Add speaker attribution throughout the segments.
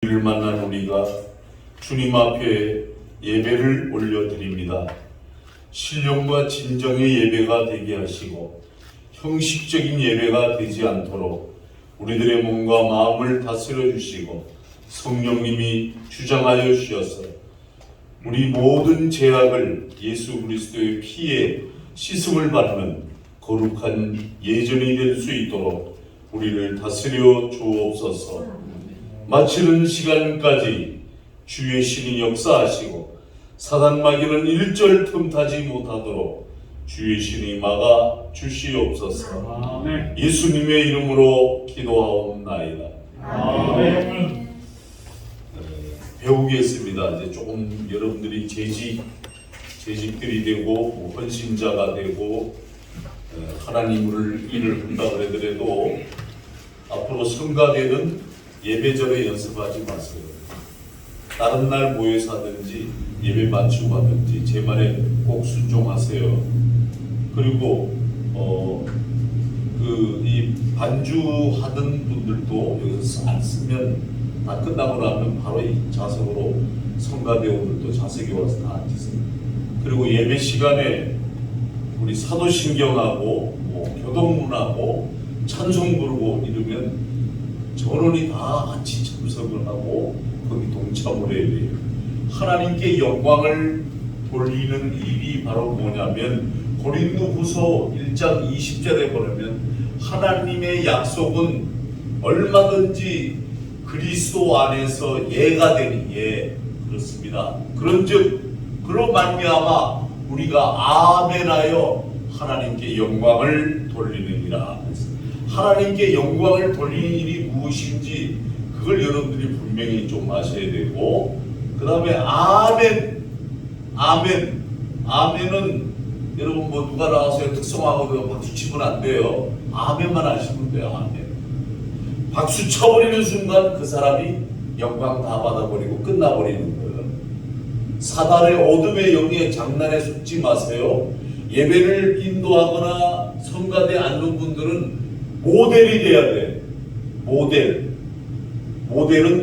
Speaker 1: 주님을 만난 우리가 주님 앞에 예배를 올려드립니다. 신령과 진정의 예배가 되게 하시고 형식적인 예배가 되지 않도록 우리들의 몸과 마음을 다스려 주시고 성령님이 주장하여 주셔서 우리 모든 죄악을 예수 그리스도의 피에 씻음을 받는 거룩한 예전이 될 수 있도록 우리를 다스려 주옵소서. 마치는 시간까지 주의 신이 역사하시고 사단 마귀는 일절 틈타지 못하도록 주의 신이 막아 주시옵소서. 아멘. 예수님의 이름으로 기도하옵나이다. 아멘. 배우겠습니다. 이제 조금 여러분들이 재직들이 되고 헌신자가 되고 하나님을 일을 한다 그러더라도 앞으로 성가대는 예배전에 연습하지 마세요. 다른 날 모여서 하든지 예배 맞추고 하든지 제 말에 꼭 순종하세요. 그리고 이 반주하던 분들도 여기서 안 쓰면 다 끝나고 나면 바로 이 좌석으로 성가대원들도 좌석에 와서 다 앉으세요. 그리고 예배 시간에 우리 사도신경하고 교동문하고 찬송 부르고 이러면 전원이 다 같이 참석을 하고 거기 동참을 해야 돼요. 하나님께 영광을 돌리는 일이 바로 뭐냐면 고린도후서 1장 20절에 보면 하나님의 약속은 얼마든지 그리스도 안에서 예가 되니 그렇습니다. 그런즉 그로 말미암아 우리가 아멘하여 하나님께 영광을 돌리느니라. 하나님께 영광을 돌리는 일이 무엇인지 그걸 여러분들이 분명히 좀 아셔야 되고, 그 다음에 아멘은 여러분 누가 나와서 특성하고 박수 치면 안 돼요. 아멘만 하시면 돼요. 아멘. 박수 쳐버리는 순간 그 사람이 영광 다 받아버리고 끝나버리는 거예요. 사단의 어둠의 영의 장난에 속지 마세요. 예배를 인도하거나 성가대 앉는 분들은 모델이 돼야 돼. 모델은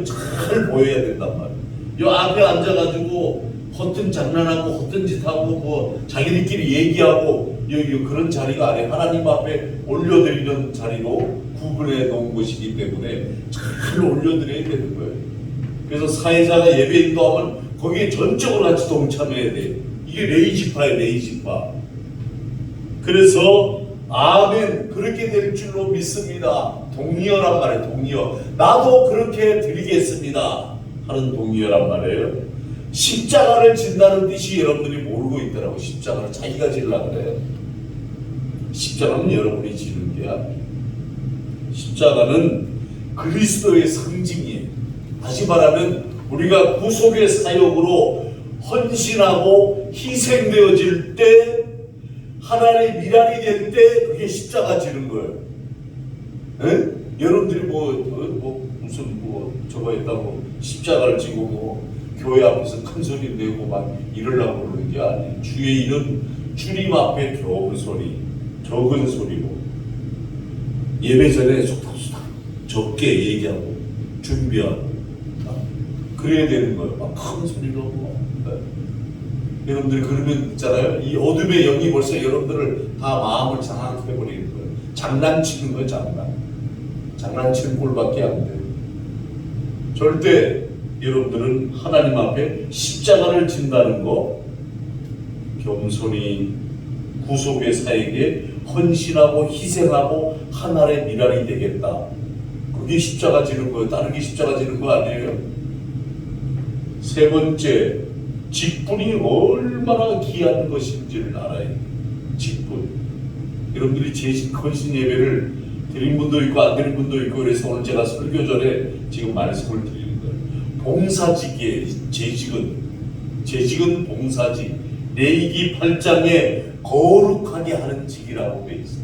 Speaker 1: 잘 보여야 된단 말이야. 요 앞에 앉아가지고 허튼 장난하고 허튼 짓하고 자기들끼리 얘기하고 여기 그런 자리가 아니에요. 하나님 앞에 올려드리는 자리로 구분해 놓은 것이기 때문에 잘 올려드려야 되는 거예요. 그래서 사회자가 예배 인도하면 거기에 전적으로 같이 동참해야 돼. 이게 레이지파예요. 레이지파. 그래서 아멘, 그렇게 될 줄로 믿습니다. 동의어란 말이에요. 동의어. 나도 그렇게 드리겠습니다 하는 동의어란 말이에요. 십자가를 진다는 뜻이 여러분들이 모르고 있더라고. 십자가를 자기가 지려고 그래요. 십자가는 여러분이 지는 게 아니에요. 십자가는 그리스도의 상징이에요. 다시 말하면 우리가 구속의 사역으로 헌신하고 희생되어질 때 하나님의 미랄이 될 때 그게 십자가 지는 거예요. 에? 여러분들이 무슨 저거 했다고 십자가를 지고 교회 앞에서 큰 소리 내고 막 이러려고 그러는 게 아니에요. 주의 이름 주님 앞에 좋은 소리, 적은 소리로 예배 전에 속닥속닥 적게 얘기하고 준비하고 그래야 되는 거예요. 막 큰 소리로 여러분들이 그러면 있잖아요. 이 어둠의 영이 벌써 여러분들을 다 마음을 장악해버리는 거예요. 장난치는 거예요. 장난치는 꼴밖에 안 돼요. 절대 여러분들은 하나님 앞에 십자가를 진다는 거, 겸손히 구속의 사역에 헌신하고 희생하고 하나의 미랄이 되겠다. 그게 십자가 지는 거예요. 다른 게 십자가 지는 거 아니에요. 세 번째, 직분이 얼마나 귀한 것인지를 알아야 돼요. 직분. 여러분들이 재직 헌신 예배를 드린 분도 있고 안 드린 분도 있고 그래서 오늘 제가 설교 전에 지금 말씀을 드리는 거예요. 봉사직이에요. 재직은 봉사직. 레위기 8장에 거룩하게 하는 직이라고 되어 있어요.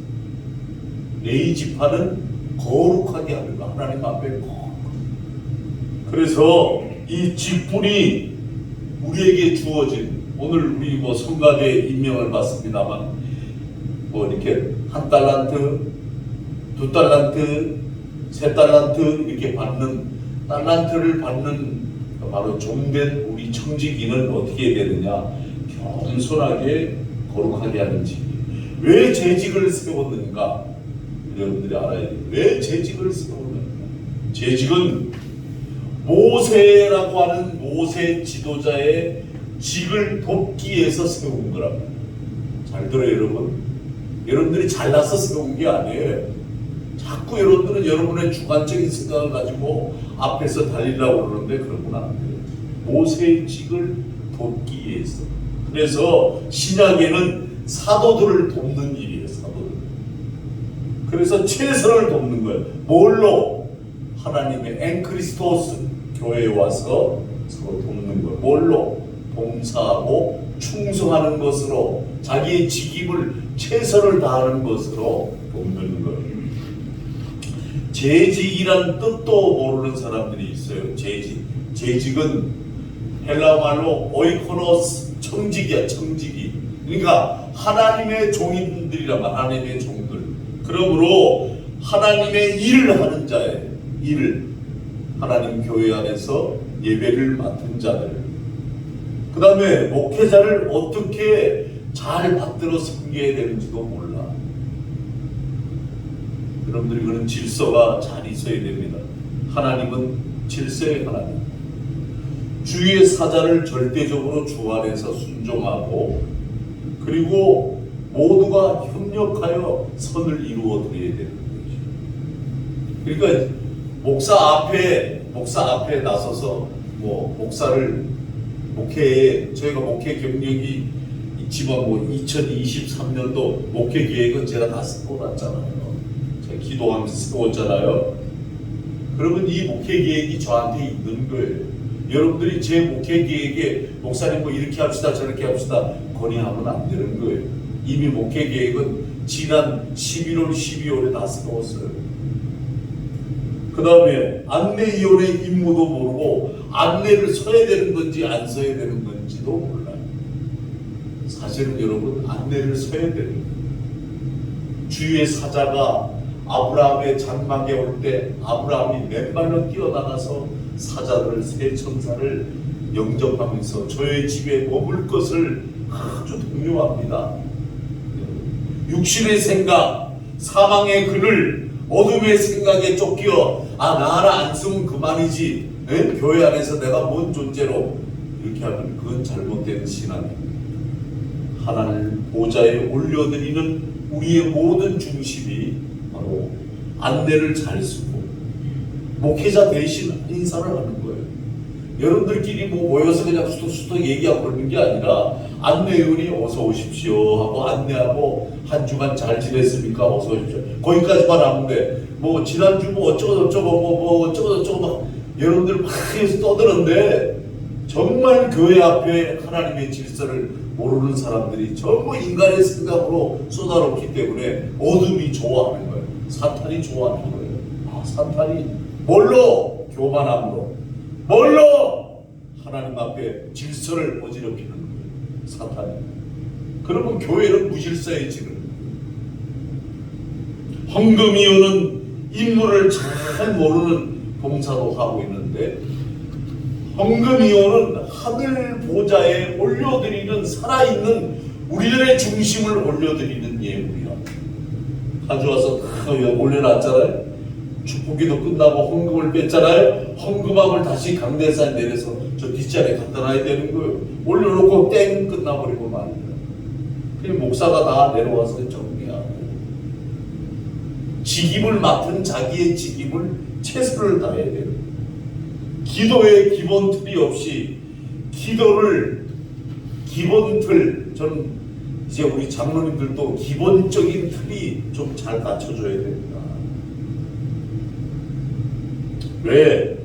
Speaker 1: 레위 지파는 거룩하게 하는 거. 하나님 앞에 거룩. 그래서 이 직분이 우리에게 주어진, 오늘 우리 성가대 임명을 받습니다만 이렇게 1달란트, 2달란트, 3달란트 이렇게 받는 달란트를 받는 바로 종된 우리 청지기는 어떻게 해야 되느냐? 겸손하게 거룩하게 하는 직. 왜 재직을 세웠는가? 여러분들이 알아야 돼요. 왜 재직을 세웠는가? 재직은 모세라고 하는 모세 지도자의 직을 돕기 위해서 세운 거랍니다. 잘 들어요, 여러분. 여러분들이 잘나서 세운 게 아니에요. 자꾸 여러분들은 여러분의 주관적인 생각을 가지고 앞에서 달리려고 그러는데 그러면 안 돼요. 모세의 직을 돕기 위해서. 그래서 신약에는 사도들을 돕는 일이에요. 사도들. 그래서 최선을 돕는 거예요. 뭘로? 하나님의 엔크리스토스 교회에 와서 서로 돕는 거예요. 뭘로? 봉사하고 충성하는 것으로, 자기의 직임을 최선을 다하는 것으로 돕는 거예요. 재직이란 뜻도 모르는 사람들이 있어요. 재직은 헬라 말로 오이코노스, 청직이야, 청직이. 그러니까 하나님의 종인들이란 말, 하나님의 종들. 그러므로 하나님의 일을 하는 자예요. 일을. 하나님 교회 안에서 예배를 맡은 자들. 그 다음에 목회자를 어떻게 잘 받들어 섬겨야 되는지도 몰라. 여러분들이 그런 질서가 잘 있어야 됩니다. 하나님은 질서의 하나님. 주의 사자를 절대적으로 주 안에서 순종하고, 그리고 모두가 협력하여 선을 이루어 드려야 되는 거죠. 그러니까 목사 앞에 나서서 목회에, 저희가 목회 경력이 있지만 2023년도 목회 계획은 제가 다 써놨잖아요. 제가 기도하면서 써왔잖아요. 그러면 이 목회 계획이 저한테 있는 거예요. 여러분들이 제 목회 계획에 목사님 이렇게 합시다 저렇게 합시다 건의하면 안 되는 거예요. 이미 목회 계획은 지난 11월 12월에 다 써왔어요. 그 다음에 안내위원회 임무도 모르고 안내를 써야 되는 건지 안 써야 되는 건지도 몰라요. 사실은 여러분 안내를 써야 되는 거예요. 주의 사자가 아브라함의 장막에 올 때 아브라함이 맨발로 뛰어나가서 사자를, 새 천사를 영접하면서 저의 집에 머물 것을 아주 독려합니다. 육신의 생각, 사망의 그늘, 어둠의 생각에 쫓겨 나 하나 안 쓰면 그만이지, 교회 안에서 내가 뭔 존재로, 이렇게 하면 그건 잘못된 신앙입니다. 하나님 보좌에 올려드리는 우리의 모든 중심이 바로 안내를 잘 쓰고 목회자 대신 인사를 하는 거예요. 여러분들끼리 모여서 그냥 수덕수덕 얘기하고 그러는 게 아니라 안내위원이 어서 오십시오 하고 안내하고 한 주간 잘 지냈습니까? 어서 오십시오. 거기까지만 하면 돼. 지난주 어쩌고 막 여러분들 막 해서 떠드는데 정말 교회 앞에 하나님의 질서를 모르는 사람들이 전부 인간의 생각으로 쏟아놓기 때문에 어둠이 좋아하는 거예요. 사탄이 좋아하는 거예요. 사탄이 뭘로? 교만함으로. 뭘로? 하나님 앞에 질서를 어지럽히는 거예요. 사탄이. 그러면 교회는 무질서해지는 거예요. 헌금위원은 인물을 잘 모르는 봉사도 하고 있는데, 헌금위원은 하늘 보좌에 올려드리는 살아있는 우리들의 중심을 올려드리는 예물이야. 가져와서 다 올려놨잖아요. 축복기도 끝나고 헌금을 뺐잖아요. 헌금함을 다시 강대산에 내려서 저 뒷자리에 갖다 놔야 되는 거예요. 올려놓고 땡 끝나버리고 말이야. 그냥 목사가 다 내려와서 정리하고, 직임을 맡은 자기의 직임을 최선을 다해야 돼요. 기도의 기본 틀이 없이 기도를 기본 틀, 저는 이제 우리 장로님들도 기본적인 틀이 좀 잘 갖춰줘야 됩니다. 왜?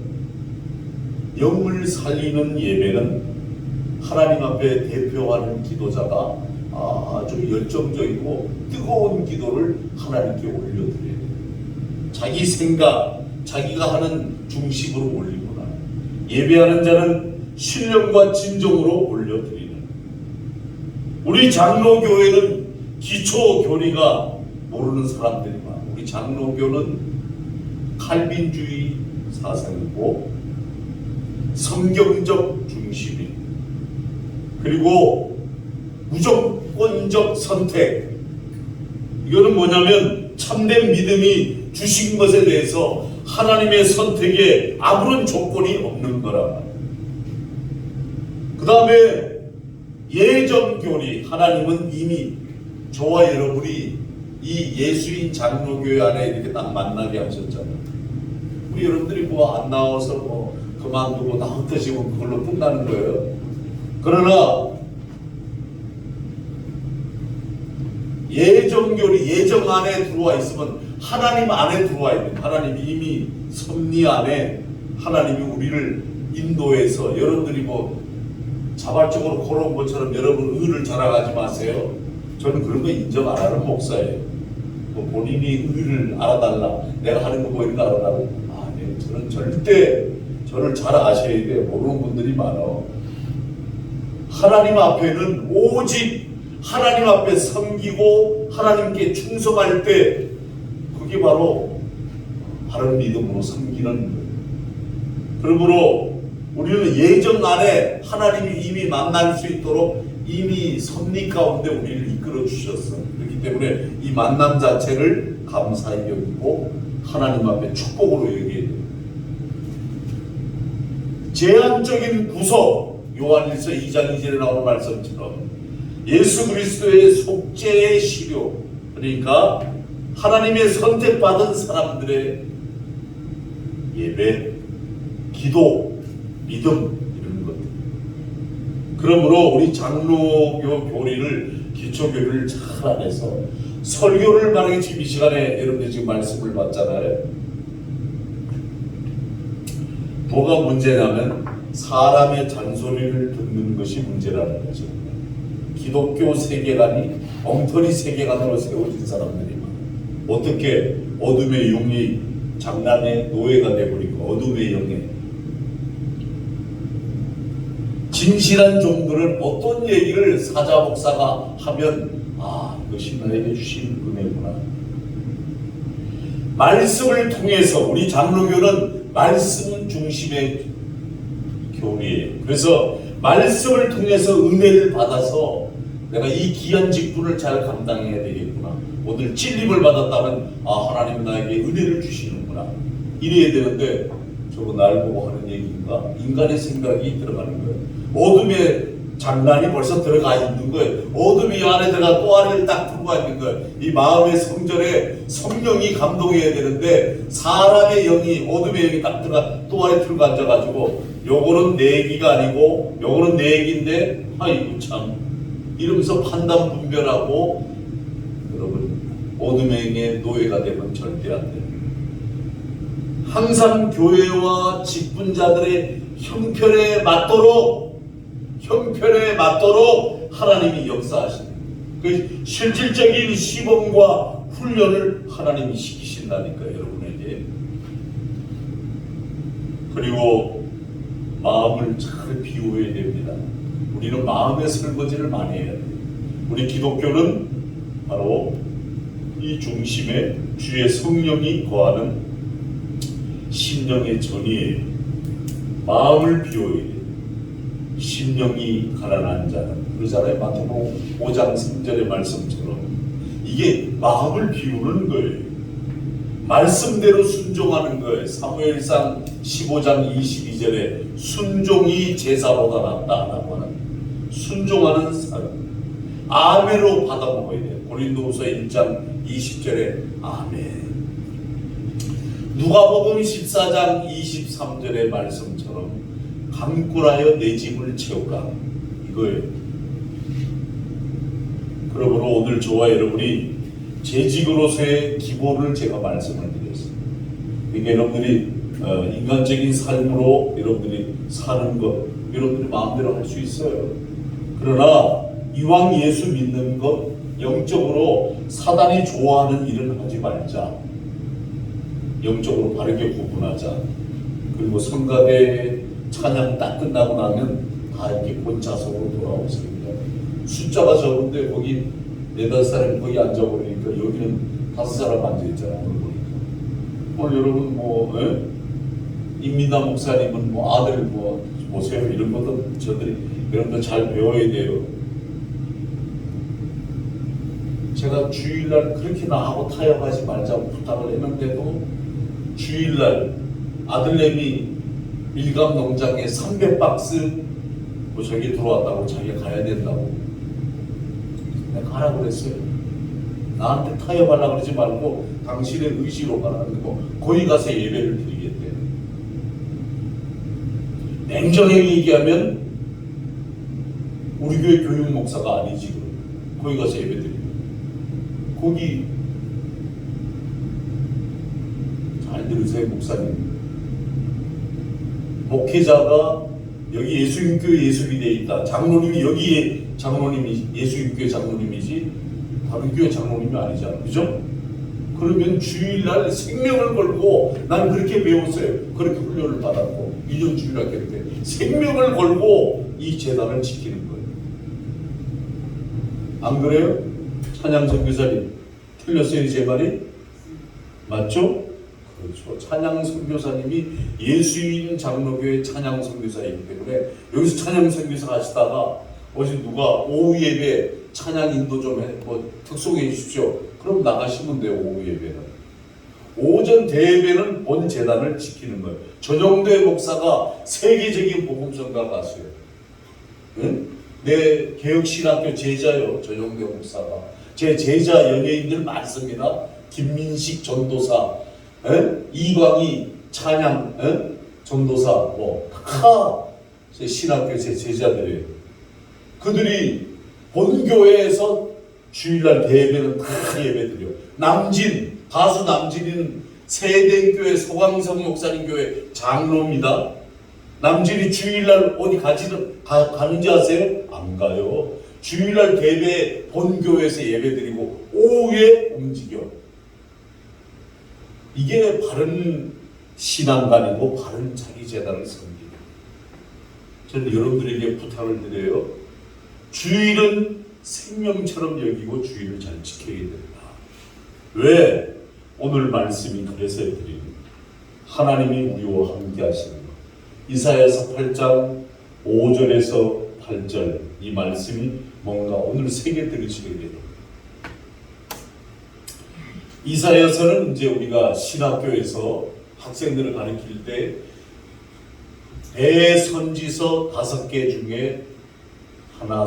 Speaker 1: 영을 살리는 예배는 하나님 앞에 대표하는 기도자가 아주 열정적이고 뜨거운 기도를 하나님께 올려드려야 돼요. 자기 생각, 자기가 하는 중심으로 올리구나. 예배하는 자는 신령과 진정으로 올려드리는. 우리 장로교회는 기초 교리가 모르는 사람들이 많아. 우리 장로교는 칼빈주의 사상이고 성경적 중심이, 그리고 무조건적 선택. 이거는 뭐냐면 참된 믿음이 주신 것에 대해서 하나님의 선택에 아무런 조건이 없는 거라. 그 다음에 예정교리. 하나님은 이미 저와 여러분이 이 예수인 장로교회 안에 이렇게 딱 만나게 하셨잖아요. 우리 여러분들이 뭐 안 나와서 뭐 그만두고 나 흩어지면 그걸로 끝나는 거예요. 그러나 예정교리, 예정 안에 들어와 있으면 하나님 안에 들어와 있는, 하나님이 이미 섭리 안에 하나님이 우리를 인도해서, 여러분들이 뭐 자발적으로 걸어온 것처럼 여러분 의를 자랑하지 마세요. 저는 그런 거 인정 안 하는 목사예요. 뭐 본인이 의를 알아달라, 내가 하는 거 보이는 거 알아달라. 아니, 저는 절대 저를 잘 아셔야 돼. 모르는 분들이 많아. 하나님 앞에는 오직 하나님 앞에 섬기고 하나님께 충성할 때, 그게 바로 바른 믿음으로 섬기는 거예요. 그러므로 우리는 예정 안에 하나님이 이미 만날 수 있도록 이미 섭리 가운데 우리를 이끌어 주셨어. 그렇기 때문에 이 만남 자체를 감사히 여기고 하나님 앞에 축복으로 여겨야 돼요. 제한적인 구속, 요한일서 2장 2절에 나오는 말씀처럼 예수 그리스도의 속죄의 시료, 그러니까 하나님의 선택받은 사람들의 예배, 기도, 믿음, 이런 것들. 그러므로 우리 장로교 교리를, 기초교리를 잘 안해서 설교를 만약에 지금 이 시간에 여러분들 지금 말씀을 받잖아요. 뭐가 문제냐면 사람의 잔소리를 듣는 것이 문제라는 거죠. 기독교 세계관이 엉터리 세계관으로 세워진 사람들이 많아요. 어떻게 어둠의 영이 장난의 노예가 되어버리고, 어둠의 영에 진실한 종들은 어떤 얘기를 사자 목사가 하면, 아, 이것이 나에게 주신 은혜구나. 말씀을 통해서, 우리 장로교는 말씀 중심의 교리예요. 그래서 말씀을 통해서 은혜를 받아서 내가 이 귀한 직분을 잘 감당해야 되겠구나. 오늘 찔림을 받았다면, 아, 하나님 나에게 은혜를 주시는구나. 이래야 되는데, 저거 날 보고 하는 얘기인가? 인간의 생각이 들어가는 거예요. 어둠의 장난이 벌써 들어가 있는 거예요. 어둠이 안에 들어가 또 안에 딱 들어가 있는 거예요. 이 마음의 성전에 성령이 감동해야 되는데, 사람의 영이, 어둠의 영이 딱 들어가 또 안에 들어가 앉아가지고, 요거는 내 얘기가 아니고 요거는 내 얘기인데, 아이고 참, 이러면서 판단 분별하고, 여러분 어둠의 영의 노예가 되면 절대 안 돼요. 항상 교회와 직분자들의 형편에 맞도록 하나님이 역사하시는, 그 실질적인 시범과 훈련을 하나님이 시키신다니까요, 여러분에게. 그리고 마음을 잘 비우어야 됩니다. 우리는 마음의 설거지를 많이 해야 돼요. 우리 기독교는 바로 이 중심에 주의 성령이 거하는 심령의 전이에요. 마음을 비워야 돼요. 심령이 가난한 자는, 그러잖아요. 마태복음 5장 3절의 말씀처럼. 이게 마음을 비우는 거예요. 말씀대로 순종하는 거예요. 사무엘상 15장 22절에 순종이 제사보다 낫다라고 하는, 순종하는 사람, 아멘으로 받아 먹어야 돼요. 고린도후서 1장 20절에 아멘. 누가복음 14장 23절의 말씀처럼 강꿀하여 내 집을 채우라, 이거예요. 그러므로 오늘 저와 여러분이 재직으로서의 기본을 제가 말씀을 드렸습니다. 그러니까 여러분들이 인간적인 삶으로 여러분들이 사는 것, 여러분들이 마음대로 할 수 있어요. 그러나 이왕 예수 믿는 것, 영적으로 사단이 좋아하는 일은 하지 말자. 영적으로 바르게 구분하자. 그리고 성가대 찬양 딱 끝나고 나면 다 이렇게 본차석으로 돌아오세요. 숫자가 적은데 거기 4-5 사람이 거기 앉아버리니까 여기는 5 사람 앉아있잖아. 오늘 보니까. 오늘 여러분 뭐 임민아 목사님은 뭐 아들 뭐 보세요. 이런 것도 저들이 이런 거 잘 배워야 돼요. 제가 주일날 그렇게 나하고 타협하지 말자고 부탁을 했는데도 주일날 아들내미 밀감 농장에 300박스 뭐 저기 들어왔다고 자기가 가야 된다고 내가 가라고 그랬어요. 나한테 타협하려고 그러지 말고 당신의 의지로 가라는 거. 거기 가서 예배를 드리겠대. 냉정하게 얘기하면 우리 교회 교육 목사가 아니지. 거기 가서 예배 드리고 거기 잘 들으세요. 목사님 목회자가 여기 예수님교회 예수비대에 있다. 장로님이 여기에 장로님이 예수님교회 장로님이지 다른 교회 장로님이 아니잖아. 그죠? 그러면 주일날 생명을 걸고 난 그렇게 배웠어요. 그렇게 훈련을 받았고 1년 주일학교 때 생명을 걸고 이 재단을 지키는 거예요. 안 그래요? 찬양 선교사님 틀렸어요 제 말이? 맞죠? 그렇죠. 찬양 선교사님이 예수인 장로교회 찬양 선교사이기 때문에 여기서 찬양 선교사 하시다가 어제 누가 오후 예배 찬양 인도 좀 해, 뭐 특송해 주십시오. 그럼 나가시면 돼요. 오후 예배는. 오전 대예배는 본 재단을 지키는 거예요. 전용대 목사가 세계적인 복음성가 가수예요. 응? 내 개혁신학교 제자요. 전용대 목사가. 제 제자 연예인들 많습니다. 김민식 전도사, 이광희 찬양 전도사, 제 신학교 제 제자들이에요. 그들이 본교회에서 주일날 대예배는 다 예배드려. 남진, 가수 남진이는 세대교회 소강성 목사님 교회 장로입니다. 남진이 주일날 어디 가는지 아세요? 안 가요. 주일날 대배 본교회에서 예배드리고 오후에 움직여. 이게 바른 신앙관이고 바른 자기 재단을 섬기는. 저는 여러분들에게 부탁을 드려요. 주일은 생명처럼 여기고 주일을 잘 지켜야 된다. 왜? 오늘 말씀이 그래서 드리는 하나님이 우리와 함께 하시는 것. 이사야서 8장 5절에서 8절 이 말씀이 뭔가 오늘 새겨 들으시게 됩니다. 이사야서는 이제 우리가 신학교에서 학생들을 가르칠 때 대선지서 5개 중에 하나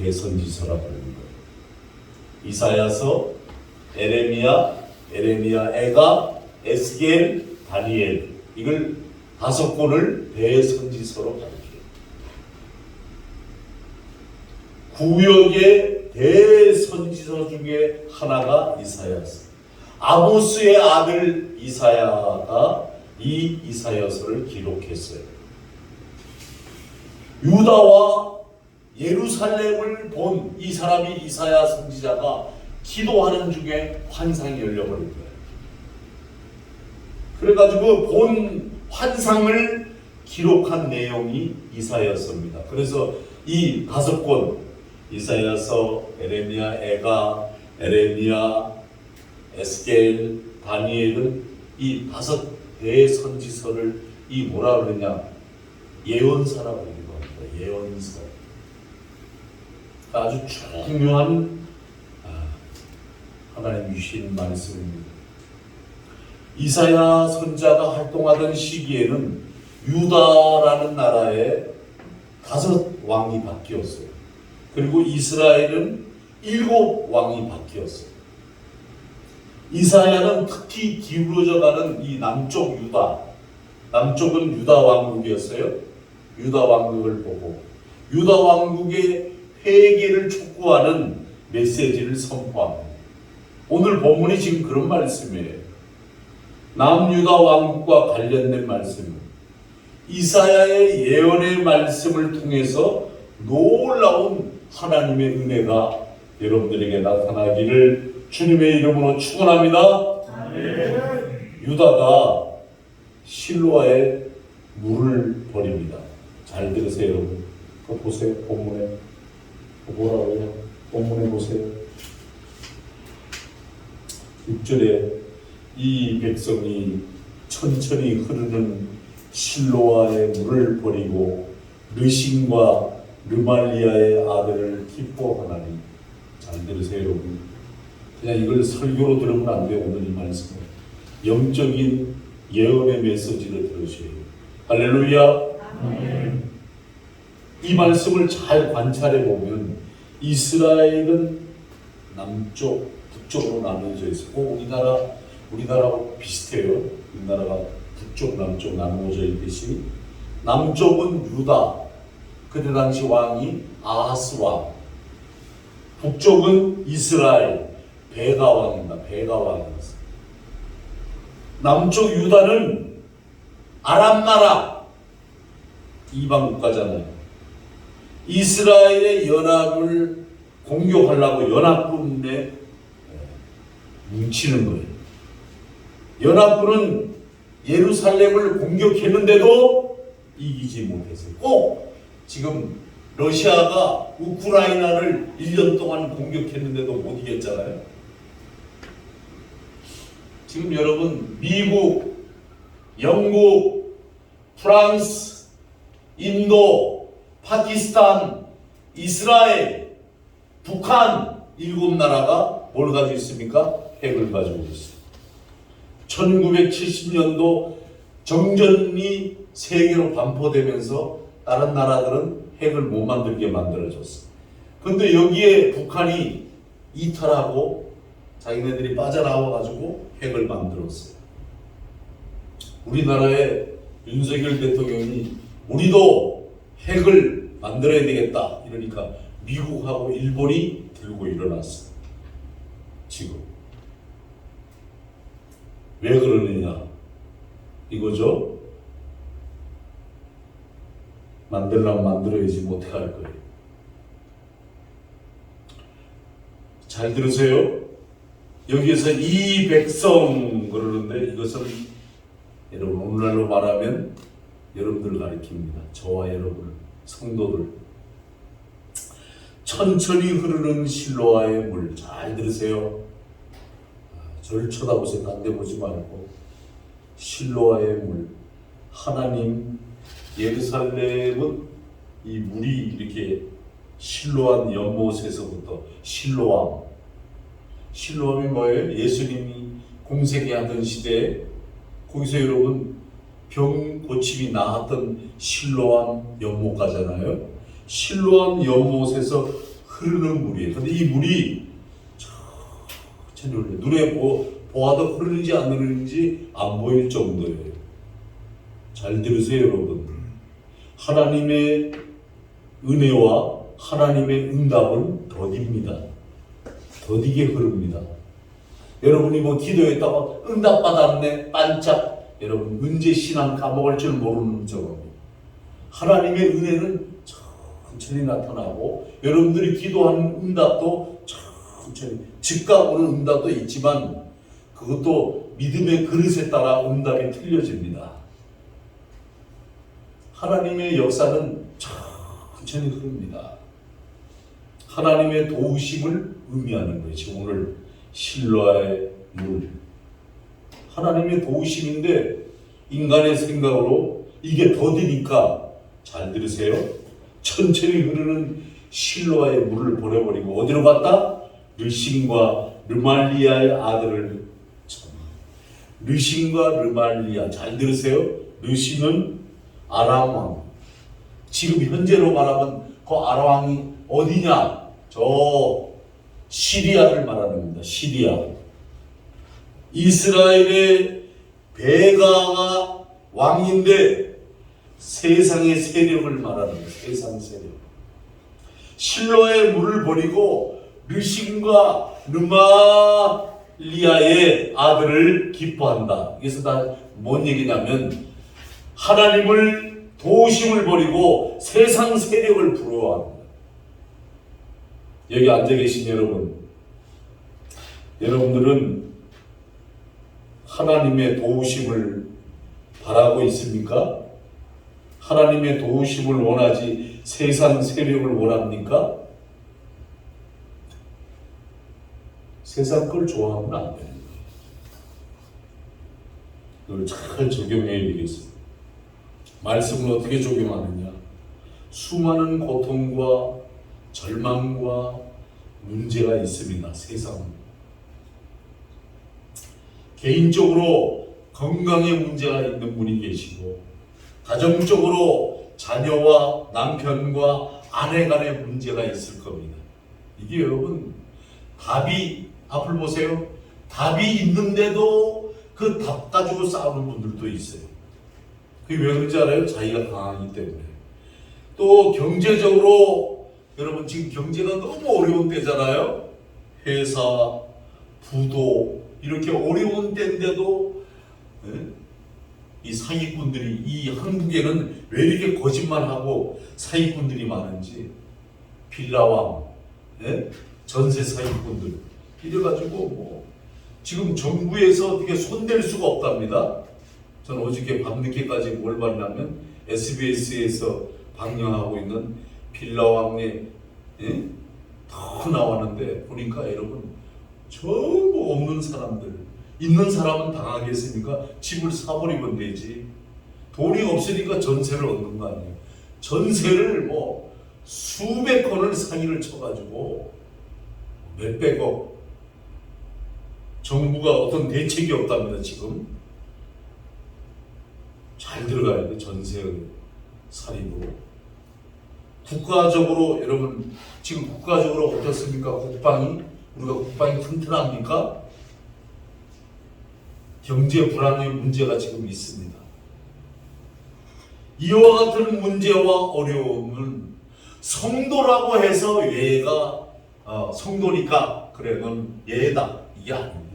Speaker 1: 대선지서라고 하는 거예요. 이사야서, 에레미야, 에가, 에스겔, 다니엘 이걸 5권을 대선지서로 가르쳐요. 구역의 대선지서 중에 하나가 이사야서. 아모스의 아들 이사야가 이 이사야서를 기록했어요. 유다와 예루살렘을 본 이 사람이 이사야 선지자가 기도하는 중에 환상이 열려버린 거예요. 그래가지고 본 환상을 기록한 내용이 이사야서입니다. 그래서 이 5권 이사야서, 에레미야, 에가, 에스겔, 다니엘은 이 5 대선지서를 이 뭐라 그러냐 예언서라고 하기도 합니다. 예언서. 아주 중요한 하나님 주신 말씀입니다. 이사야 선자가 활동하던 시기에는 유다라는 나라에 5 왕이 바뀌었어요. 그리고 이스라엘은 7 왕이 바뀌었어요. 이사야는 특히 기울어져 가는 이 남쪽 유다, 남쪽은 유다 왕국이었어요. 유다 왕국을 보고 유다 왕국의 회개를 촉구하는 메시지를 선포합니다. 오늘 본문이 지금 그런 말씀이에요. 남유다 왕국과 관련된 말씀입니다. 이사야의 예언의 말씀을 통해서 놀라운 하나님의 은혜가 여러분들에게 나타나기를 주님의 이름으로 축원합니다. 유다가 실로아에 물을 버립니다. 잘 들으세요, 여러분. 그거 보세요, 본문에. 뭐라고요? 본문에 보세요. 6절에 이 백성이 천천히 흐르는 실로아의 물을 버리고 르신과 르말리아의 아들을 기뻐하나니. 잘 들으세요 여러분. 그냥 이걸 설교로 들으면 안 돼요. 오늘 이 말씀은 영적인 예언의 메시지를 들으셔야 돼요. 할렐루야. 아멘. 이 말씀을 잘 관찰해 보면 이스라엘은 남쪽, 북쪽으로 나눠져 있고 우리나라하고 비슷해요. 우리나라가 북쪽, 남쪽 나누어져 있듯이 남쪽은 유다, 그때 당시 왕이 아하스 왕, 북쪽은 이스라엘, 베가 왕입니다. 베가 왕이었어요. 남쪽 유다는 아람 나라, 이방 국가잖아요. 이스라엘의 연합을 공격하려고 연합군에 뭉치는 거예요. 연합군은 예루살렘을 공격했는데도 이기지 못했어요. 꼭 지금 러시아가 우크라이나를 1년 동안 공격했는데도 못 이겼잖아요. 지금 여러분 미국, 영국, 프랑스, 인도, 파키스탄, 이스라엘, 북한 7나라가 뭘 가지고 있습니까? 핵을 가지고 있어요. 1970년도 정전이 세계로 반포되면서 다른 나라들은 핵을 못 만들게 만들어졌어. 근데 여기에 북한이 이탈하고 자기네들이 빠져나와가지고 핵을 만들었어요. 우리나라의 윤석열 대통령이 우리도 핵을 만들어야 되겠다 이러니까 미국하고 일본이 들고 일어났어요. 지금 왜 그러느냐 이거죠. 만들려면 만들어야지 못해 할 거예요. 잘 들으세요. 여기에서 이 백성 그러는데 이것은 여러분 오늘날로 말하면 여러분들 가리킵니다. 저와 여러분 성도들. 천천히 흐르는 실로아의 물. 잘 들으세요. 저를 쳐다보세요. 딴 데 보지 말고. 실로아의 물. 하나님 예루살렘은 이 물이 이렇게 실로암 연못에서부터 실로암. 실로암이 뭐예요? 예수님이 공생애하던 시대에 거기서 여러분 병 고침이 나았던 실로암 연못 가잖아요. 실로암 연못에서 흐르는 물이에요. 근데 이 물이 천천히 흘러요. 눈에 보아도 흐르는지 안 흐르는지 안 보일 정도예요. 잘 들으세요 여러분. 하나님의 은혜와 하나님의 응답은 더딥니다. 더디게 흐릅니다. 여러분이 뭐 기도했다가 응답 받았네 반짝. 여러분 언제 신앙 까먹을 줄 모르는 적입니다. 하나님의 은혜는 천천히 나타나고 여러분들이 기도하는 응답도 천천히 즉각 오는 응답도 있지만 그것도 믿음의 그릇에 따라 응답이 틀려집니다. 하나님의 역사는 천천히 흐릅니다. 하나님의 도우심을 의미하는 것이 오늘 실로아의 물. 하나님의 도우심인데 인간의 생각으로 이게 더디니까 잘 들으세요. 천천히 흐르는 실로아의 물을 보내버리고 어디로 갔다? 르신과 르말리아의 아들을 르신과 르말리아 잘 들으세요. 르신은 아람 왕. 지금 현재로 말하면 그 아람 왕이 어디냐? 저 시리아를 말하는 겁니다. 시리아. 이스라엘의 베가가 왕인데 세상의 세력을 말하는 거예요. 세상 세력. 실로의 물을 버리고 르신과 르말리아의 아들을 기뻐한다. 그래서 다 뭔 얘기냐면 하나님을 도우심을 버리고 세상 세력을 부러워합니다. 여기 앉아 계신 여러분들은 하나님의 도우심을 바라고 있습니까? 하나님의 도우심을 원하지 세상 세력을 원합니까? 세상 걸 좋아하면 안 되는 거예요. 이걸 잘 적용해야 되겠습니다. 말씀을 어떻게 적용하느냐? 수많은 고통과 절망과 문제가 있습니다. 세상은. 개인적으로 건강에 문제가 있는 분이 계시고, 가정적으로 자녀와 남편과 아내 간의 문제가 있을 겁니다. 이게 여러분, 답이, 앞을 보세요. 답이 있는데도 그 답 가지고 싸우는 분들도 있어요. 그게 왜 그런지 알아요? 자기가 강하기 때문에. 또 경제적으로, 여러분 지금 경제가 너무 어려운 때잖아요. 회사, 부도 이렇게 어려운 때인데도 이 사기꾼들이, 이 한국에는 왜 이렇게 거짓말하고 사기꾼들이 많은지, 빌라왕, 전세 사기꾼들 이래가지고 뭐 지금 정부에서 어떻게 손댈 수가 없답니다. 저는 어저께 밤늦게까지 뭘 봤냐면 SBS에서 방영하고 있는 빌라왕의 다 나왔는데, 보니까 여러분 전부 없는 사람들, 있는 사람은 당하겠습니까? 집을 사버리면 되지. 돈이 없으니까 전세를 얻는 거 아니에요. 전세를 뭐 수백 건을 사기를 쳐가지고 몇백억. 정부가 어떤 대책이 없답니다. 지금 잘 들어가야 돼. 전세 살인으로. 국가적으로, 여러분 지금 국가적으로 어떻습니까? 국방이, 우리가 국방이 튼튼합니까? 경제 불안의 문제가 지금 있습니다. 이와 같은 문제와 어려움은 성도라고 해서 얘가 성도니까 그래 넌 얘다, 이게 아닙니다.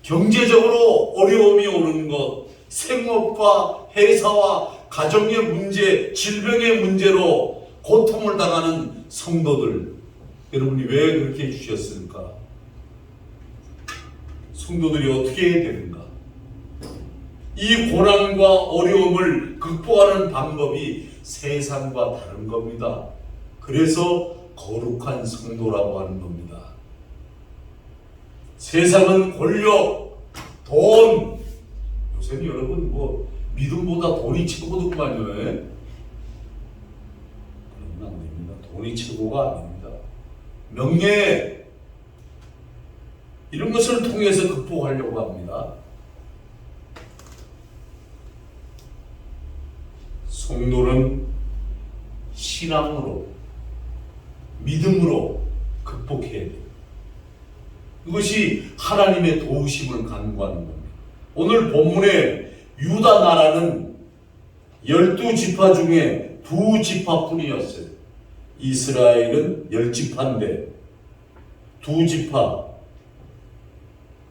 Speaker 1: 경제적으로 어려움이 오는 것, 생업과 회사와 가정의 문제, 질병의 문제로 고통을 당하는 성도들, 여러분이 왜 그렇게 해주셨을까? 성도들이 어떻게 해야 되는가? 이 고난과 어려움을 극복하는 방법이 세상과 다른 겁니다. 그래서 거룩한 성도라고 하는 겁니다. 세상은 권력, 돈, 요새는 여러분 뭐 믿음보다 돈이 최고더구만요. 그러면 안 됩니다. 돈이 최고가 아닙니다. 명예, 이런 것을 통해서 극복하려고 합니다. 성도는 신앙으로, 믿음으로 극복해야 돼요. 이것이 하나님의 도우심을 간구하는 겁니다. 오늘 본문에 유다 나라는 12지파 중에 2지파뿐이었어요. 이스라엘은 10지파인데 2지파.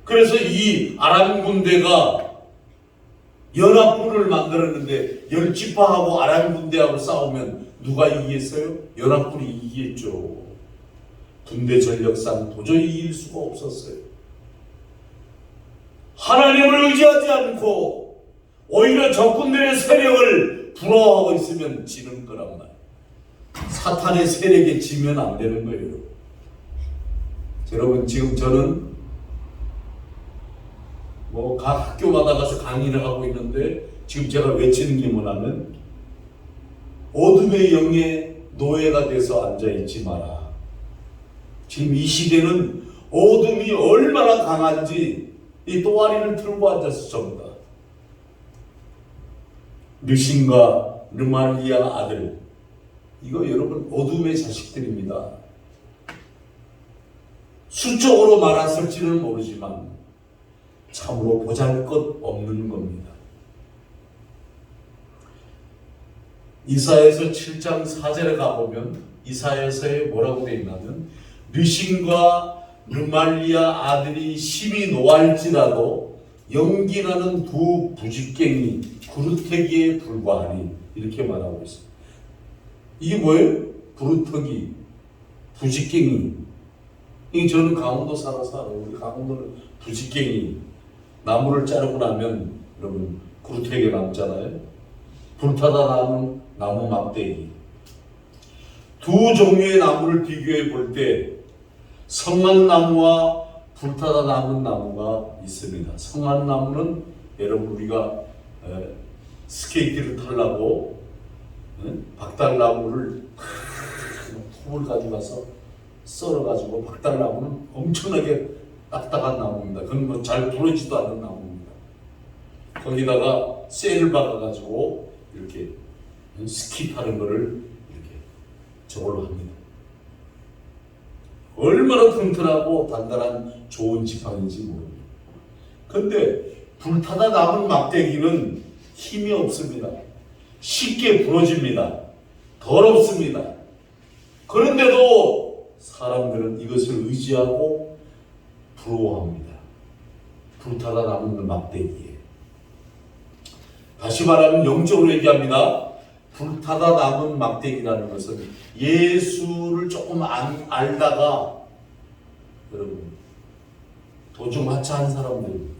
Speaker 1: 그래서 이 아람 군대가 연합군을 만들었는데 10지파하고 아람 군대하고 싸우면 누가 이기겠어요? 연합군이 이기겠죠. 군대 전력상 도저히 이길 수가 없었어요. 하나님을 의지하지 않고 오히려 적군들의 세력을 부러워하고 있으면 지는 거란 말이에요. 사탄의 세력에 지면 안 되는 거예요. 여러분 지금 저는 뭐 각 학교마다 가서 강의를 하고 있는데, 지금 제가 외치는 게 뭐냐면 어둠의 영에 노예가 돼서 앉아있지 마라. 지금 이 시대는 어둠이 얼마나 강한지 이 또아리를 틀고 앉아서 전부 다. 르신과 르말리아 아들, 이거 여러분 어둠의 자식들입니다. 수적으로 많았을지는 모르지만 참으로 보잘것없는 겁니다. 이사야서 7장 4절에 가보면 이사야서에 뭐라고 되어 있냐면, 르신과 르말리아 아들이 심히 노할지라도 연기나는 두 부직갱이 구루터기에 불과하니, 이렇게 말하고 있습니다. 이게 뭐예요? 구루터기, 부직갱이. 이 저는 강원도 살아서 알아요. 우리 강원도는 부직갱이, 나무를 자르고 나면 여러분 구루터기가 남잖아요. 불타다 남은 나무 막대기. 두 종류의 나무를 비교해 볼 때 성만나무와 불타다 남은 나무가 있습니다. 성한나무는 여러분 우리가 스케이트를 타려고 박달나무를 톱을 가져가서 썰어가지고, 박달나무는 엄청나게 딱딱한 나무입니다. 그건 뭐 잘 부러지도 않는 나무입니다. 거기다가 쇠를 박아가지고 이렇게 스키 타는 거를 이렇게 저걸로 합니다. 얼마나 튼튼하고 단단한 좋은 지팡이인지 모릅니다. 근데 불타다 남은 막대기는 힘이 없습니다. 쉽게 부러집니다. 더럽습니다. 그런데도 사람들은 이것을 의지하고 부러워합니다. 불타다 남은 막대기에. 다시 말하면 영적으로 얘기합니다. 불타다 남은 막대기라는 것은 예수를 조금 알다가 여러분 도중하차한 사람들입니다.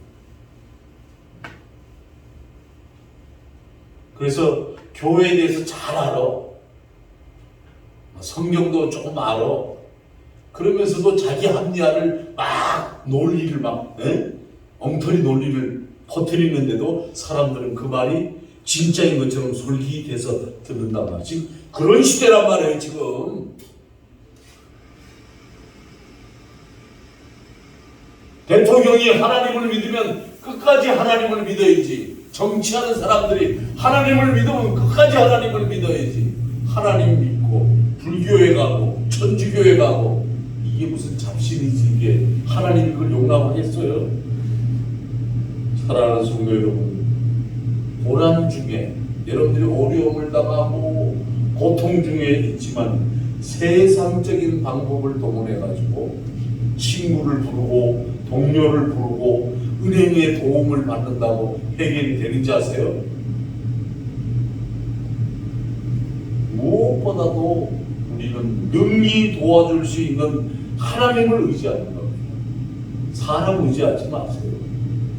Speaker 1: 그래서 교회에 대해서 잘 알아. 성경도 조금 알아. 그러면서도 자기 합리화를 막 논리를 엉터리 논리를 퍼뜨리는데도 사람들은 그 말이 진짜인 것처럼 솔깃해서 듣는단 말이야. 지금 그런 시대란 말이에요. 지금 대통령이 하나님을 믿으면 끝까지 하나님을 믿어야지. 정치하는 사람들이 하나님을 믿으면 끝까지 하나님을 믿어야지. 하나님 믿고 불교에 가고 천주교에 가고, 이게 무슨 잡신이지. 이게 하나님이 그걸 용납하겠어요? 사랑하는 성도 여러분, 고난 중에 여러분들이 어려움을 당하고 고통 중에 있지만 세상적인 방법을 동원해가지고 친구를 부르고 동료를 부르고 은행의 도움을 받는다고 해결이 되는지 아세요? 무엇보다도 우리는 능히 도와줄 수 있는 하나님을 의지하는 겁니다. 사람 의지하지 마세요.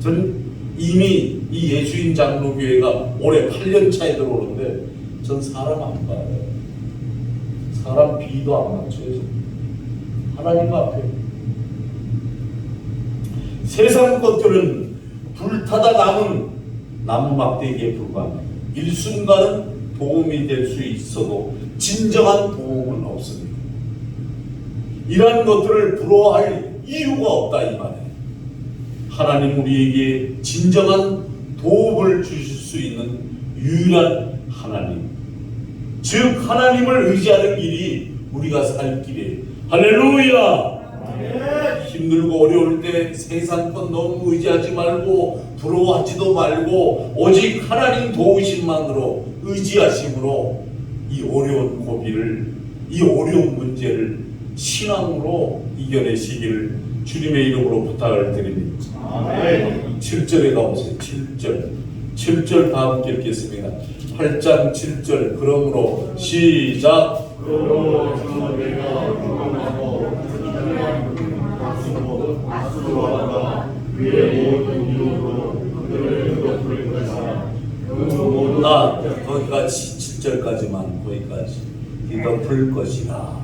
Speaker 1: 저는 이미 이 예수인 장로교회가 올해 8년 차에 들어오는데 전 사람 안 봐요. 사람 비도 안 맞춰요. 하나님 앞에. 세상 것들은 불타다 남은 나무 막대기에 불과합니다. 일순간은 도움이 될 수 있어도 진정한 도움은 없습니다. 이러한 것들을 부러워할 이유가 없다 이 말이에요. 하나님 우리에게 진정한 도움을 주실 수 있는 유일한 하나님, 즉 하나님을 의지하는 길이 우리가 살 길이에요. 할렐루야! 힘들고 어려울 때 세상 것 너무 의지하지 말고 부러워하지도 말고 오직 하나님 도우심만으로 의지하심으로 이 어려운 고비를, 이 어려운 문제를 신앙으로 이겨내시기를 주님의 이름으로 부탁을 드립니다. 아멘. 7절에 가보세요. 7절 다 함께 읽겠습니다. 8장 7절. 그러므로 시작. 거기까지 7절까지만 거기까지 덮을 것이라.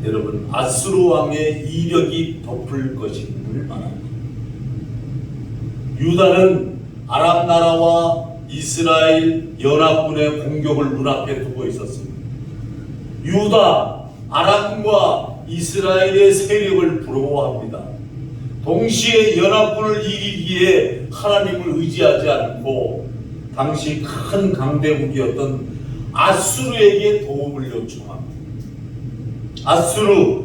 Speaker 1: 여러분 아수르 왕의 이력이 덮을 것임을 말합니다. 유다는 아람 나라와 이스라엘 연합군의 공격을 눈앞에 두고 있었습니다. 유다, 아람과 이스라엘의 세력을 부러워합니다. 동시에 연합군을 이기기에 하나님을 의지하지 않고 당시 큰 강대국이었던 아수르에게 도움을 요청합니다. 아수르,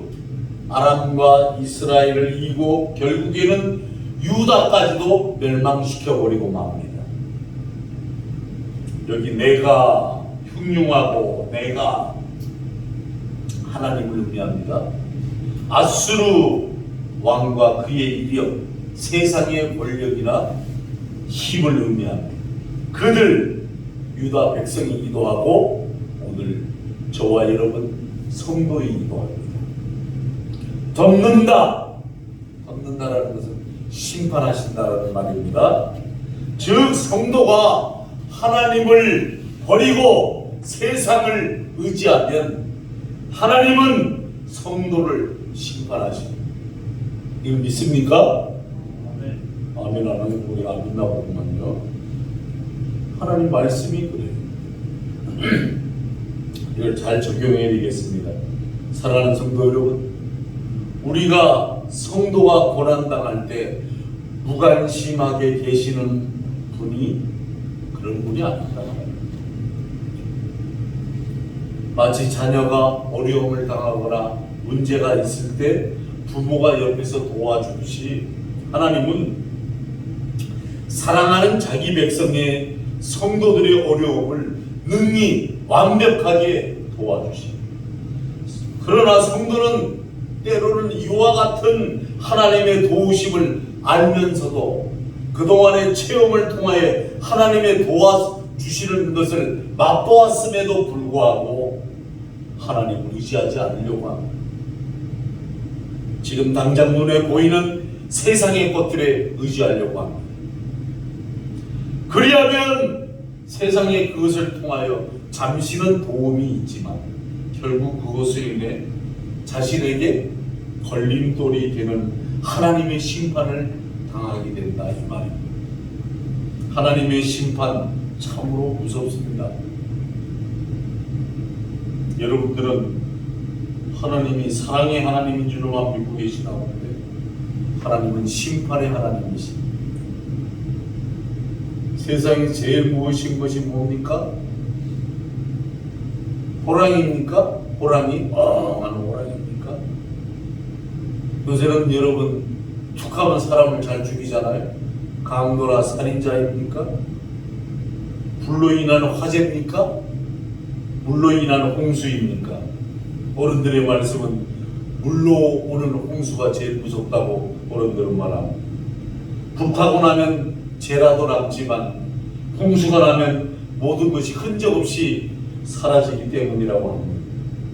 Speaker 1: 아람과 이스라엘을 이기고 결국에는 유다까지도 멸망시켜버리고 맙니다. 여기 내가 흉흉하고 내가 하나님을 의미합니다. 아수르 왕과 그의 이력, 세상의 권력이나 힘을 의미합니다. 그들 유다 백성이기도 하고 오늘 저와 여러분 성도이기도 합니다. 덮는다라는 것은 심판하신다라는 말입니다. 즉 성도가 하나님을 버리고 세상을 의지하면 하나님은 성도를 심판하십니다. 이거 믿습니까? 아멘 안 하면 우리가 안 믿나 보구만요. 하나님 말씀이 그래요. 이걸 잘 적용해야 되겠습니다. 사랑하는 성도 여러분, 우리가 성도가 고난당할 때 무관심하게 계시는 분이 그런 분이 아니다. 마치 자녀가 어려움을 당하거나 문제가 있을 때 부모가 옆에서 도와주듯이 하나님은 사랑하는 자기 백성의 성도들의 어려움을 능히 완벽하게 도와주십니다. 그러나 성도는 때로는 이와 같은 하나님의 도우심을 알면서도 그동안의 체험을 통하여 하나님의 도와주시는 것을 맛보았음에도 불구하고 하나님을 의지하지 않으려고 합니다. 지금 당장 눈에 보이는 세상의 것들에 의지하려고 합니다. 그리하면 세상에 그것을 통하여 잠시는 도움이 있지만 결국 그것으로 인해 자신에게 걸림돌이 되는 하나님의 심판을 당하게 된다 이 말입니다. 하나님의 심판 참으로 무섭습니다. 여러분들은 하나님이 사랑의 하나님인 줄로만 믿고 계시나 본데 하나님은 심판의 하나님이십니다. 세상에 제일 무엇인 것이 뭡니까? 호랑이입니까? 호랑이? 하는 호랑이입니까? 요새는 여러분 툭하면 사람을 잘 죽이잖아요. 강도라 살인자입니까? 불로 인한 화재입니까? 물로 인한 홍수입니까? 어른들의 말씀은 물로 오는 홍수가 제일 무섭다고 어른들은 말합니다. 불타고 나면 죄라도 남지만 홍수가 나면 모든 것이 흔적 없이 사라지기 때문이라고 합니다.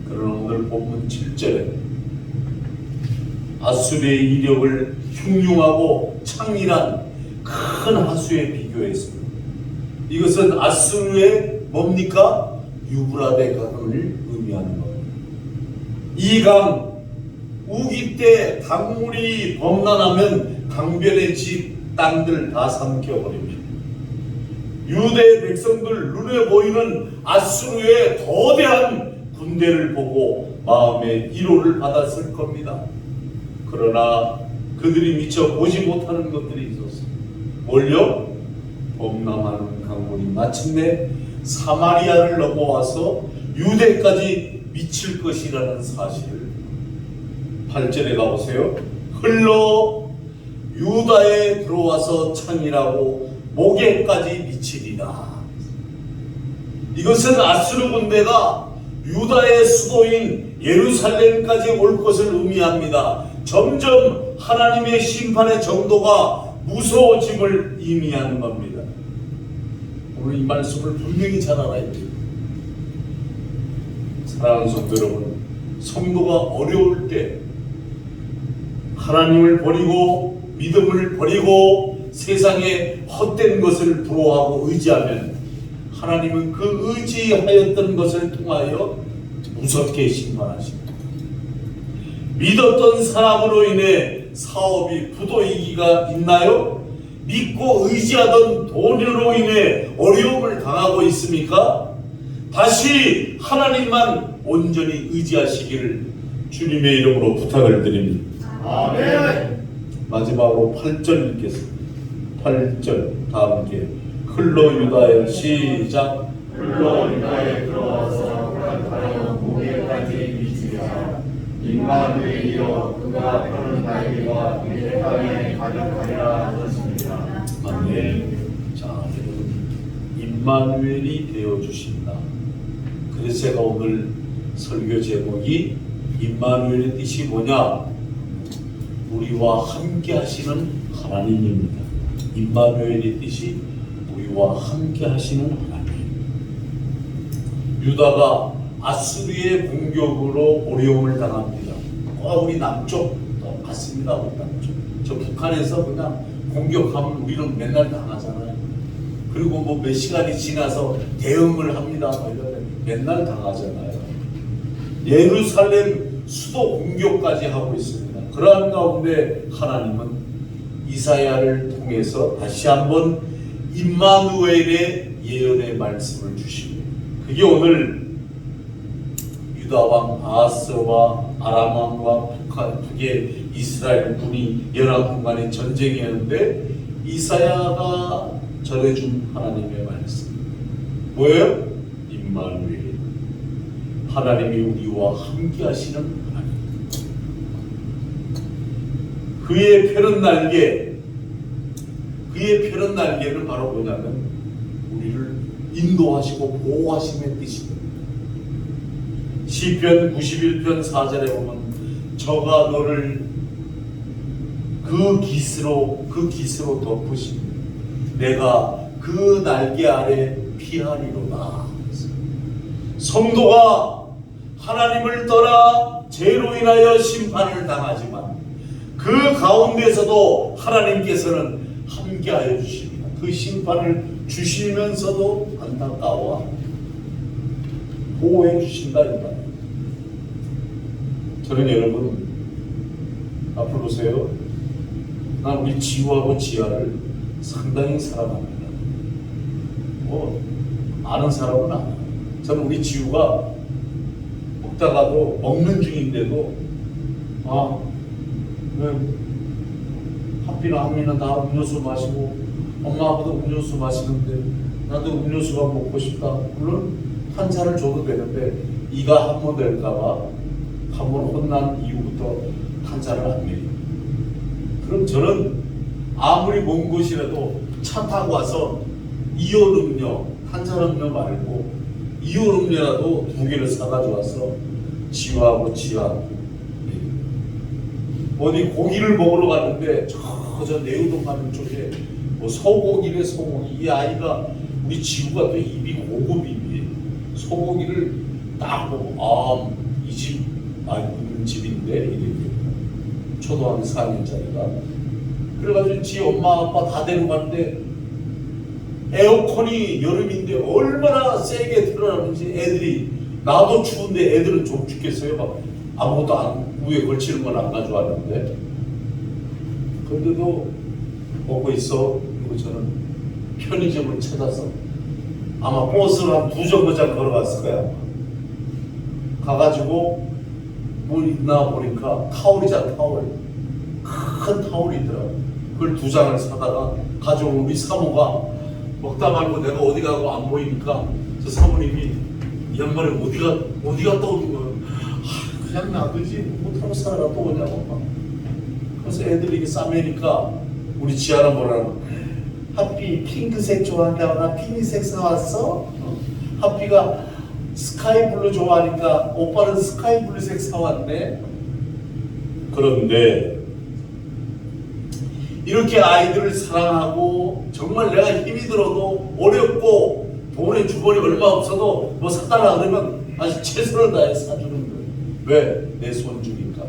Speaker 1: 그러나 오늘 본문 7절에 아수르의 이력을 흉흉하고 창렬한 큰 하수에 비교했습니다. 이것은 아수르의 뭡니까? 유브라데 강을 의미하는 겁니다. 이 강, 우기 때 강물이 범람하면 강변의 집, 땅들 다 삼켜버립니다. 유대 백성들 눈에 보이는 아수르의 거대한 군대를 보고 마음의 위로를 받았을 겁니다. 그러나 그들이 미처 보지 못하는 것들이 있었습니다. 뭘요? 범람하는 강물이 마침내 사마리아를 넘어와서 유대까지 미칠 것이라는 사실을 8절에 가보세요. 흘러 유다에 들어와서 창이라고 목에까지 미치리라. 이것은 아수르 군대가 유다의 수도인 예루살렘까지 올 것을 의미합니다. 점점 하나님의 심판의 정도가 무서워짐을 의미하는 겁니다. 오늘 이 말씀을 분명히 잘 알아야 돼요. 사랑하는 성도 여러분, 성도가 어려울 때 하나님을 버리고 믿음을 버리고 세상에 헛된 것을 부러워하고 의지하면 하나님은 그 의지하였던 것을 통하여 무섭게 심판하십니다. 믿었던 사람으로 인해 사업이 부도이기가 있나요? 믿고 의지하던 돈으로 인해 어려움을 당하고 있습니까? 다시 하나님만 온전히 의지하시기를 주님의 이름으로 부탁을 드립니다. 아멘. 마지막으로 8절 읽겠습니다. 8절 다 함께 흘러 유다에 시작.
Speaker 2: 흘러 유다에 들어와서 가까워 무게까지 미치자 임마누엘이여 그가 푸른 날개와 이 땅에 가득하리라 하셨습니다.
Speaker 1: 아멘. 자, 여러분, 임마누엘이 되어 주신다. 그래서 제가 오늘 설교 제목이 임마누엘의 뜻이 뭐냐? 우리와 함께 하시는 하나님입니다. 임마누엘의 뜻이 우리와 함께 하시는 하나님. 유다가 아수르의 공격으로 어려움을 당합니다. 우리 남쪽 같습니다. 우리 남쪽. 저 북한에서 그냥 공격하면 우리는 맨날 당하잖아요. 그리고 뭐 몇 시간이 지나서 대응을 합니다. 맨날 당하잖아요. 예루살렘 수도 공격까지 하고 있습니다. 그러한 가운데 하나님은 이사야를 통해서 다시 한번 임마누엘의 예언의 말씀을 주시고, 그게 오늘 유다왕 아하스와 아람 왕과 북의 이스라엘 군이 연합 군간의 전쟁이었는데 이사야가 전해준 하나님의 말씀 뭐예요? 임마누엘, 하나님이 우리와 함께 하시는 하나님. 그의 펴는 날개는 바로 뭐냐면 우리를 인도하시고 보호하심의 뜻입니다. 시편 91편 4절에 보면 저가 너를 그 깃으로 덮으시니 내가 그 날개 아래 피하리로다. 성도가 하나님을 떠나 죄로 인하여 심판을 당하지만 그 가운데서도 하나님께서는 함께하여 주십니다. 그 심판을 주시면서도 안타까워 보호해 주신다 이 말이에요. 저는 여러분 앞으로 보세요. 난 우리 지우하고 지아를 상당히 사랑합니다. 아는 사람은 아니에요. 저는 우리 지우가 먹다가도 먹는 중인데도 하피나 한미는 다 음료수 마시고 엄마 아빠도 음료수 마시는데 나도 음료수가 먹고 싶다. 물론 한 잔을 줘도 되는데 이가 한번 될까봐 한 번 혼난 이후부터 한 잔을 안 내요. 그럼 저는 아무리 먼 곳이라도 차 타고 와서 이온 음료, 탄산음료 말고 이온 음료라도 2개를 사가지고 와서 지우하고 지아 어디 고기를 먹으러 갔는데 저 내우동 가는 쪽에 뭐 소고기래 소고기. 이 아이가 우리 지우가 또 입이 고급입니다. 소고기를 딱 보고 이 집 있는 집인데 이렇게 초등학교 4학년짜리가 그래가지고 지 엄마 아빠 다 데리고 갔는데 에어컨이 여름인데 얼마나 세게 틀어놨는지 애들이 나도 추운데 애들은 좀 죽겠어요. 막 아무것도 안 위에 걸치는 건 안 가져왔는데 근데도 먹고 있어. 그리고 저는 편의점을 찾아서 아마 버스를 한 2정거장 걸어갔을 거야. 가가지고 뭐 있나 보니까 타올이잖아. 타올. 큰 타올이 있더라고. 그걸 2장을 사다가 가져온 우리 사모가 먹다 말고 내가 어디 가고 안 보이니까 저 사모님이 이 양반이 어디 갔다 오는 거야. 그냥 놔두지 못하고 살아가 또 오냐고. 그래서 애들이 이렇게 싸매니까 우리 지아는 뭐라고 하피 핑크색 좋아한다고 나 핑크색 사왔어? 하피가 스카이블루 좋아하니까 오빠는 스카이블루색 사왔네. 그런데 이렇게 아이들을 사랑하고 정말 내가 힘이 들어도 어렵고 돈의 주머니 얼마 없어도 뭐 사달라 그러면 아주 최선을 다해 사주는 거예요. 왜? 내 손주니까.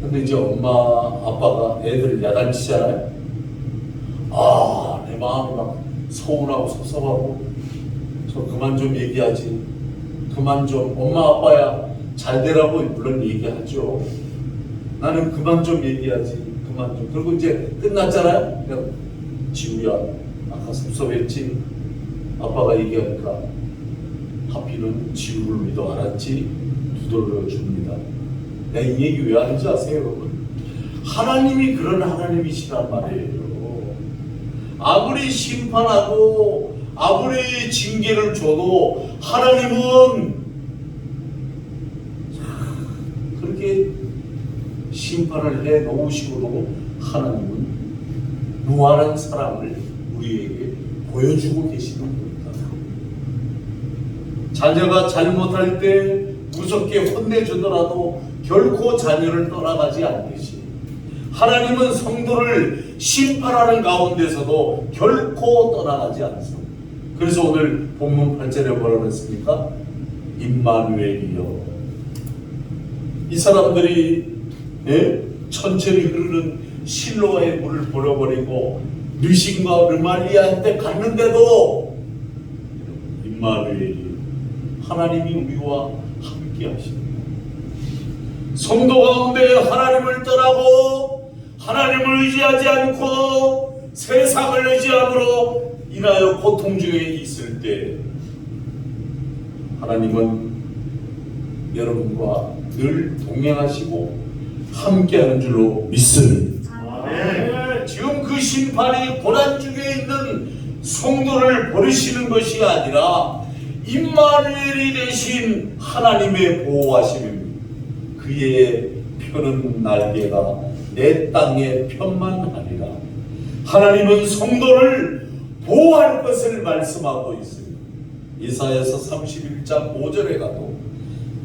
Speaker 1: 근데 이제 엄마 아빠가 애들을 야단치잖아요. 내 마음이 막 서운하고 섭섭하고 저 그만 좀 얘기하지. 그만 좀 엄마 아빠야 잘 되라고 물론 얘기하죠. 나는 그만 좀 얘기하지. 그만 좀. 그리고 이제 끝났잖아요. 그냥 지우야 아까 섭섭했지. 아빠가 얘기하니까 하피는 지우를 믿어 알았지. 두들겨 줍니다. 내가 이 얘기 왜 하는지 아세요 여러분? 하나님이 그런 하나님이시란 말이에요. 아무리 심판하고 아무리 징계를 줘도 하나님은 그렇게 심판을 해 놓으시고도 하나님은 무한한 사랑을 우리에게 보여주고 계시는 겁니다. 자녀가 잘못할 때 무섭게 혼내주더라도 결코 자녀를 떠나가지 않듯이 하나님은 성도를 심판하는 가운데서도 결코 떠나가지 않습니다. 그래서 오늘 본문 8절에 뭐라고 했습니까? 임마누엘이여. 이 사람들이 천천히 흐르는 실로아의 물을 버려버리고 르신과 르말리아한테 갔는데도 임마누엘이 하나님이 우리와 함께 하십니다. 성도 가운데 하나님을 떠나고 하나님을 의지하지 않고 세상을 의지함으로 인하여 고통 중에 있을 때 하나님은 여러분과 늘 동행하시고 함께하는 줄로 믿습니다. 지금 그 심판이 고난 중에 있는 성도를 버리시는 것이 아니라 임마누엘이 되신 하나님의 보호하심입니다. 그의 펴는 날개가 내 땅에 편만하리라. 하나님은 성도를 보호할 것을 말씀하고 있습니다. 이사야서 31장 5절에 가도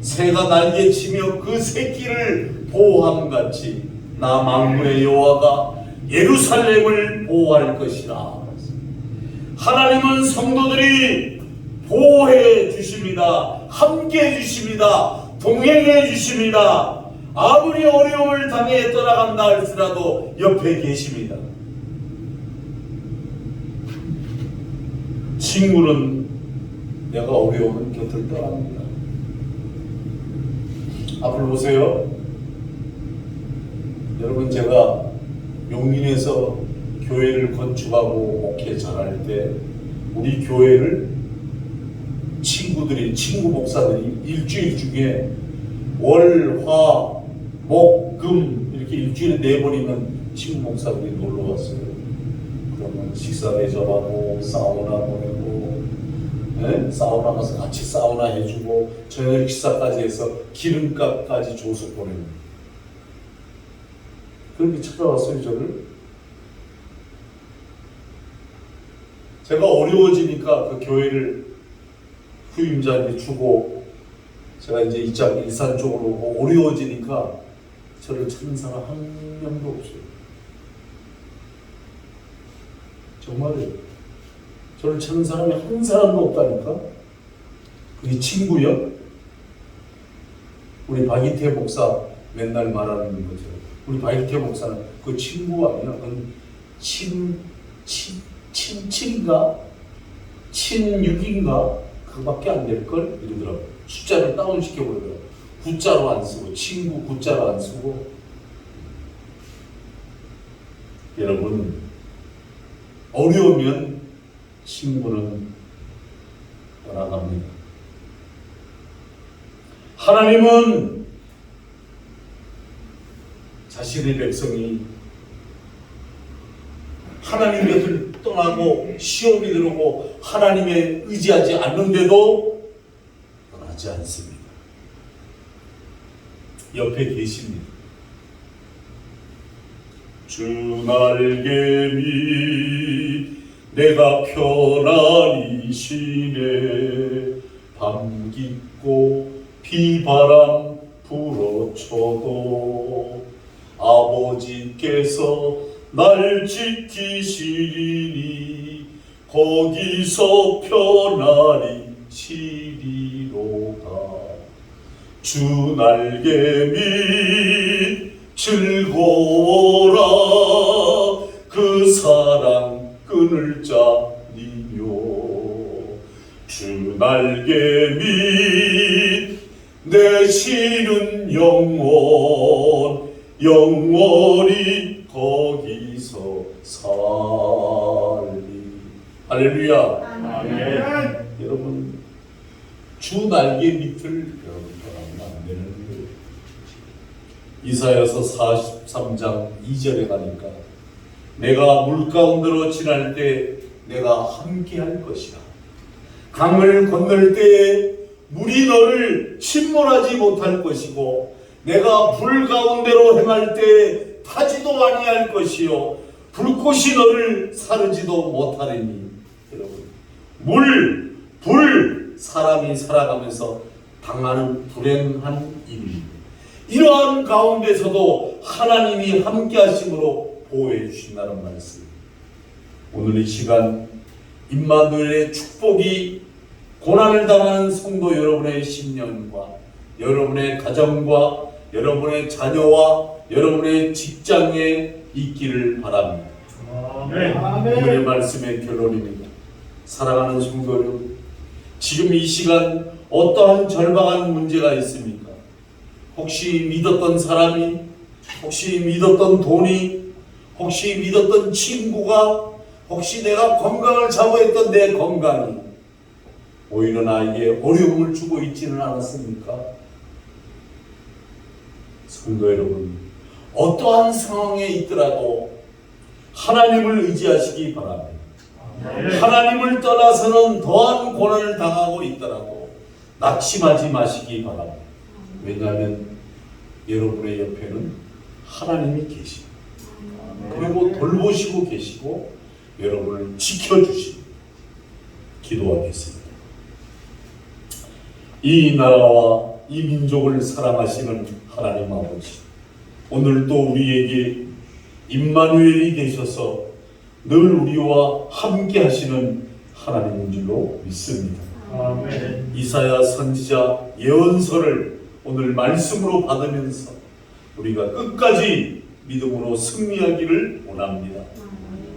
Speaker 1: 새가 날개치며 그 새끼를 보호함같이 나 만군의 여호와가 예루살렘을 보호할 것이라. 하나님은 성도들이 보호해 주십니다. 함께 해 주십니다. 동행해 주십니다. 아무리 어려움을 당해 떠나간다 할지라도 옆에 계십니다. 친구는 내가 어려우면 곁을 떠납니다. 앞을 보세요. 여러분, 제가 용인에서 교회를 건축하고 목회 잘할 때 우리 교회를 친구 목사들이 일주일 중에 월, 화, 목, 금 이렇게 일주일에 4번이면 친구 목사들이 놀러 왔어요. 그러면 식사 대접하고 사우나 보내고, 네? 사우나 가서 같이 사우나 해주고 저녁 식사까지 해서 기름값까지 줘서 보냅니다. 그렇게 찾아왔어요, 저를. 제가 어려워지니까 그 교회를 후임자한테 주고 제가 이제 이쪽 일산 쪽으로 오고 어려워지니까 저를 찾는 사람 한 명도 없어요. 정말이에요. 저를 찾는 사람이 한 사람도 없다니까. 그게 친구요? 우리 박이태 목사 맨날 말하는 거죠. 우리 박이태 목사는 그 친구 아니야. 그건 친친인가? 친육인가? 그밖에 안 될걸? 이러더라고. 숫자를 다운시켜버리더라고. 구자로 안 쓰고, 친구 구자로 안 쓰고. 여러분, 어려우면 친구는 떠나갑니다. 하나님은 자신의 백성이 하나님 곁을 떠나고 시험이 들어오고 하나님에 의지하지 않는데도 떠나지 않습니다. 옆에 계십니다. 주 날개미 내가 편안히 쉬네. 밤 깊고 비바람 불어쳐도 아버지께서 날 지키시리니 거기서 편안히 쉬리로다. 주 날개 밑 즐거워라. 그 사랑 끊을 자니요. 주 날개 밑 내 쉬는 영혼 영원히 거기서 살리. 할렐루야.
Speaker 2: 아멘.
Speaker 1: 여러분, 주 날개 밑을 여러분 떠나면 안 되는 거예요. 이사야서 43장 2절에 가니까 내가 물 가운데로 지날 때 내가 함께 할 것이라. 강을 건널 때에 물이 너를 침몰하지 못할 것이고 내가 불 가운데로 행할 때 타지도 아니할 것이요 불꽃이 너를 사르지도 못하리니. 여러분, 물, 불, 사람이 살아가면서 당하는 불행한 일입니다. 이러한 가운데서도 하나님이 함께 하심으로 보호해 주신다는 말씀. 오늘 이 시간 임마누엘의 축복이 고난을 당하는 성도 여러분의 심령과 여러분의 가정과 여러분의 자녀와 여러분의 직장에 있기를 바랍니다. 오늘의 말씀의 결론입니다. 사랑하는 성도 여러분, 지금 이 시간 어떠한 절박한 문제가 있습니까? 혹시 믿었던 사람이, 혹시 믿었던 돈이, 혹시 믿었던 친구가, 혹시 내가 건강을 자부했던 내 건강이 오히려 나에게 어려움을 주고 있지는 않았습니까? 성도 여러분, 어떠한 상황에 있더라도 하나님을 의지하시기 바랍니다. 하나님을 떠나서는 더한 고난을 당하고 있더라도 낙심하지 마시기 바랍니다. 왜냐하면 여러분의 옆에는 하나님이 계십니다. 그리고 돌보시고 계시고 여러분을 지켜주십니다. 기도하겠습니다. 이 나라와 이 민족을 사랑하시는 하나님 아버지, 오늘도 우리에게 임마누엘이 되셔서 늘 우리와 함께 하시는 하나님인 줄로 믿습니다.
Speaker 2: 아멘.
Speaker 1: 이사야 선지자 예언서를 오늘 말씀으로 받으면서 우리가 끝까지 믿음으로 승리하기를 원합니다.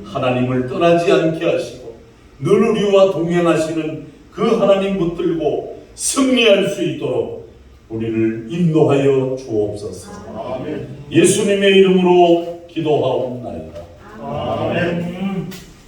Speaker 1: 하나님을 떠나지 않게 하시고 늘 우리와 동행하시는 그 하나님 붙들고 승리할 수 있도록 우리를 인도하여 주옵소서.
Speaker 2: 아멘.
Speaker 1: 예수님의 이름으로 기도하옵나이다.
Speaker 2: 아멘.